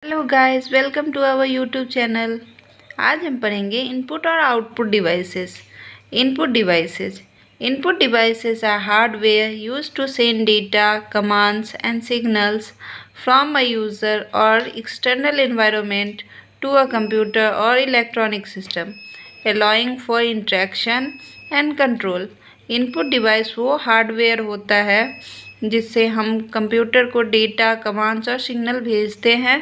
Hello guys, welcome to our YouTube channel. आज हम पढ़ेंगे इनपुट और output devices. Input devices are hardware used to send data, commands and signals from a user or external environment to a computer or electronic system, allowing for interaction and control। Input device वो hardware होता है जिससे हम computer को data, commands और signal भेजते हैं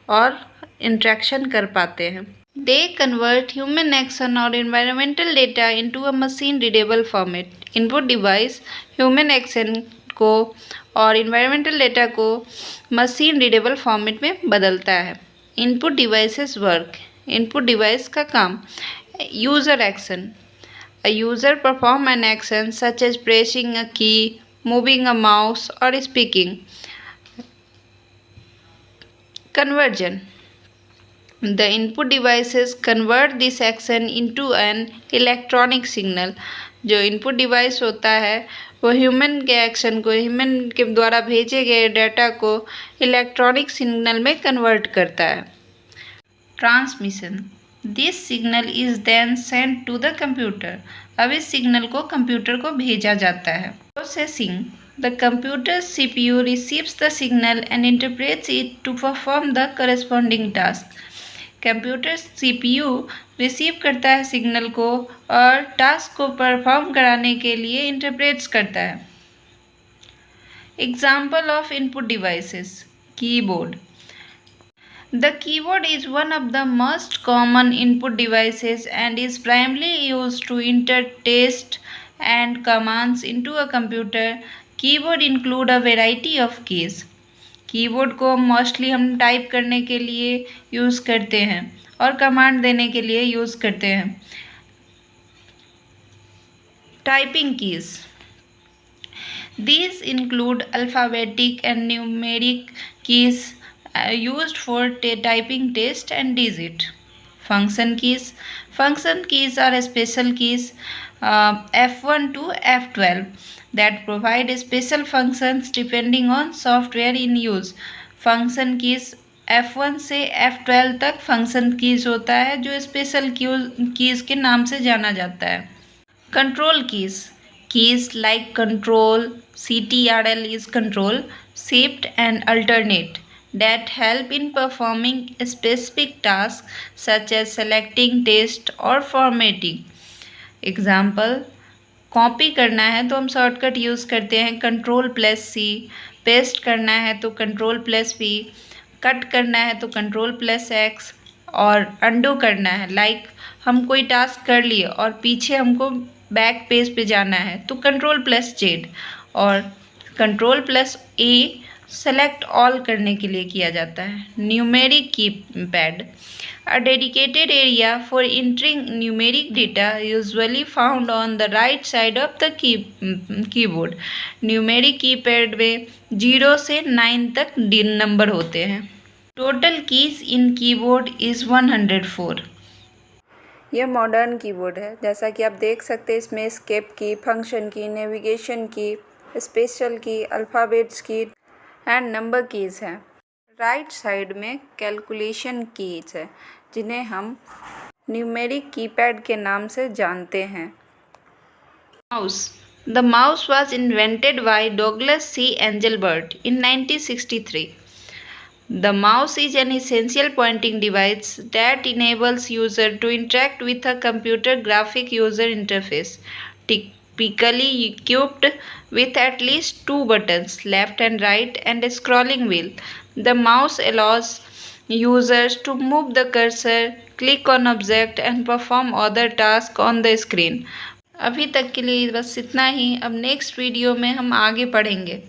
और इंट्रैक्शन कर पाते हैं। दे कन्वर्ट ह्यूमन एक्शन और environmental data into a machine readable format. Input device human action को और इन्वायरमेंटल डेटा को मशीन रीडेबल फॉर्मेट में बदलता है। Input devices work. Input device का काम। User action. A user perform an action such as pressing a key, moving a mouse और speaking. Conversion. The input devices convert this action into an electronic signal। जो input device होता है वो human के action को, human के द्वारा भेजे गए डाटा को इलेक्ट्रॉनिक सिग्नल में कन्वर्ट करता है। Transmission. This signal is then sent to the computer. अब इस सिग्नल को कंप्यूटर को भेजा जाता है। Processing. The computer's CPU receives the signal and interprets it to perform the corresponding task। Computer CPU receive करता है सिग्नल को और टास्क को परफॉर्म कराने के लिए इंटरप्रेट्स करता है। Example of input devices. Keyboard. The keyboard is one of the most common input devices and is primarily used to enter text and commands into a computer। Keyboard include a variety of keys. Keyboard को mostly हम type करने के लिए use करते हैं और command देने के लिए यूज़ करते हैं। Typing keys. These include alphabetic and numeric keys used for typing text and digit। Function keys। Function keys are special keys F1 to F12 that provide special functions depending on software in use। Function keys F1 से F12 तक function keys होता है जो special keys के नाम से जाना जाता है। Control keys. Keys like control, CTRL is control, shift and alternate that help in performing specific tasks such as selecting text or formatting। Example, copy करना है तो हम शॉर्टकट यूज़ करते हैं Ctrl+C, पेस्ट करना है तो Ctrl+V, कट करना है तो Ctrl+X और अंडू करना है लाइक हम कोई टास्क कर लिए और पीछे हमको बैक पेज पे जाना है तो Ctrl+Z और Ctrl+A सेलेक्ट ऑल करने के लिए किया जाता है। Numeric keypad. A dedicated area for entering numeric data usually found on the right side of the keyboard. Numeric keypad में 0 से 9 तक नंबर होते हैं। Total keys in keyboard is 104। यह मॉडर्न कीबोर्ड है। जैसा कि आप देख सकते हैं इसमें एस्केप की, फंक्शन की, नेविगेशन की, स्पेशल की, अल्फ़ाबेट्स की एंड नंबर कीज़ हैं। राइट साइड में कैलकुलेशन कीज़ है जिन्हें हम न्यूमेरिक कीपैड के नाम से जानते हैं। Mouse. The mouse was invented by Douglas C Engelbart in 1963। The mouse is an essential pointing device that enables user to interact with a computer graphic user interface, typically equipped with at least two buttons, left and right, and a scrolling wheel। The mouse allows users to move the cursor, click on object, and perform other tasks on the screen। अभी तक के लिए बस इतना ही। अब next video में हम आगे पढ़ेंगे।